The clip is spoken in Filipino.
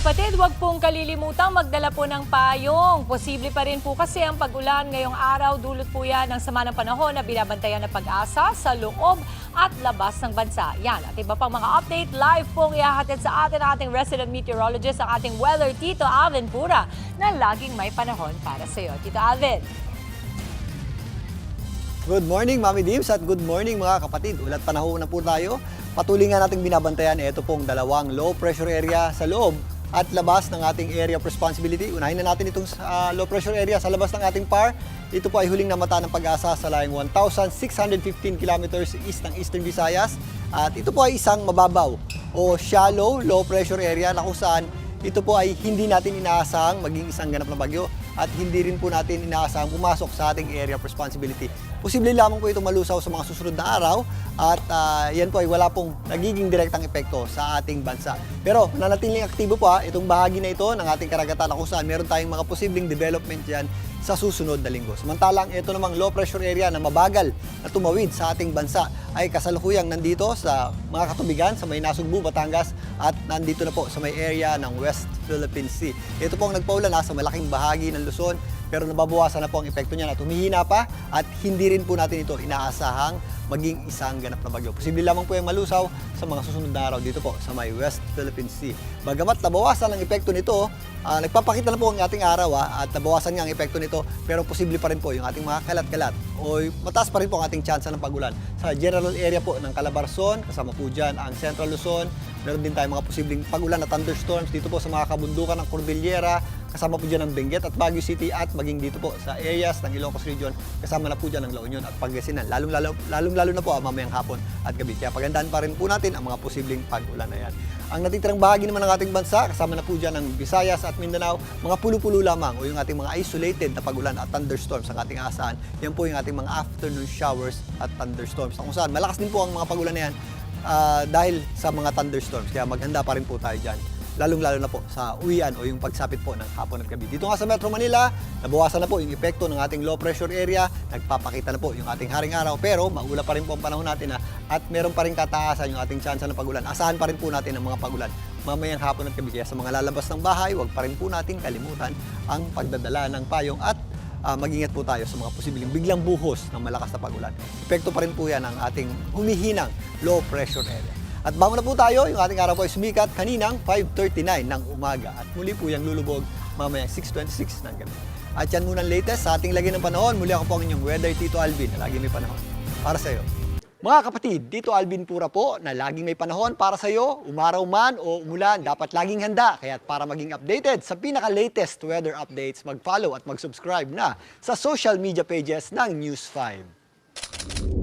kapatid, huwag pong kalilimutang magdala po ng payong. Posible pa rin po kasi ang pag-ulan ngayong araw. Dulot po yan ng sama ng panahon na binabantayan ng Pag-asa sa loob at labas ng bansa. Yan at iba pang mga update, live pong ihahatid sa atin ang ating resident meteorologist, ang ating weather, Tito Alvin Pura, na laging may panahon para sa iyo. Tito Alvin. Good morning, Mami Dims, at good morning mga kapatid. Ulat panahon na po tayo. Patuloy nga nating binabantayan ito pong dalawang low pressure area sa loob at labas ng ating area of responsibility. Unahin na natin itong low pressure area sa labas ng ating PAR. Ito po ay huling namata ng Pag-asa sa layong 1,615 kilometers east ng Eastern Visayas. At ito po ay isang mababaw o shallow low pressure area na kung saan ito po ay hindi natin inaasahang maging isang ganap na bagyo at hindi rin po natin inaasahang pumasok sa ating area of responsibility. Posible lamang po ito malusaw sa mga susunod na araw at yan po ay wala pong nagiging direktang epekto sa ating bansa. Pero nanatiling aktibo po itong bahagi na ito ng ating karagatan na kung saan meron tayong mga posibleng development dyan sa susunod na linggo. Samantalang ito namang low pressure area na mabagal na tumawid sa ating bansa ay kasalukuyang nandito sa mga katubigan sa may Nasugbu, Batangas at nandito na po sa may area ng West Philippine Sea. Ito po ang nagpaulan sa malaking bahagi ng Luzon pero nababawasan na po ang epekto niya at humihina pa at hindi rin po natin ito inaasahang maging isang ganap na bagyo. Posible lamang po yung malusaw sa mga susunod na araw dito po sa may West Philippine Sea. Bagamat nabawasan ang epekto nito, nagpapakita na po ang ating araw at nabawasan nga ang epekto nito pero posible pa rin po yung ating mga kalat-kalat o mataas pa rin po ang ating tsansa ng pag-ulan. Sa general area po ng Calabarzon, kasama po dyan ang Central Luzon, meron din tayong mga posibleng pag-ulan na thunderstorms dito po sa mga kabundukan ng Cordillera, kasama po dyan ang Benguet at Baguio City at maging dito po sa areas ng Ilocos Region, kasama na po dyan ang La Union at Pangasinan, lalong-lalo na po mamayang hapon at gabi. Kaya pagandaan pa rin po natin ang mga posibleng pag-ulan na yan. Ang natitirang bahagi naman ng ating bansa, kasama na po dyan ang Visayas at Mindanao, mga pulo-pulo lamang o yung ating mga isolated na pag-ulan at thunderstorms ang ating aasahan. Yan po yung ating mga afternoon showers at thunderstorms. Kung saan, malakas din po ang mga pag-ulan na yan dahil sa mga thunderstorms. Kaya maghanda pa rin po tayo dyan. Lalong-lalo na po sa uwian o yung pagsapit po ng hapon at gabi. Dito nga sa Metro Manila, nabawasan na po yung epekto ng ating low pressure area, nagpapakita na po yung ating haring araw, pero maula pa rin po ang panahon natin at meron pa rin kataasan yung ating tsansa ng pag-ulan. Asahan pa rin po natin ang mga pag-ulan mamayang hapon at gabi. Kaya sa mga lalabas ng bahay, huwag pa rin po natin kalimutan ang pagdadala ng payong at mag-ingat po tayo sa mga posibleng biglang buhos ng malakas na pag-ulan. Epekto pa rin po yan ng ating humihinang low pressure area. At bago na po tayo, yung ating araw po ay sumikat kaninang 5:39 ng umaga. At muli po yung lulubog mamayang 6:26 ng gabi. At yan muna ang latest sa ating lagi ng panahon. Muli ako po ang inyong weather, Tito Alvin, na lagi may panahon para sa iyo. Mga kapatid, Tito Alvin Pura po na laging may panahon para sa iyo. Umaraw man o umulan, dapat laging handa. Kaya para maging updated sa pinaka-latest weather updates, mag-follow at mag-subscribe na sa social media pages ng News 5.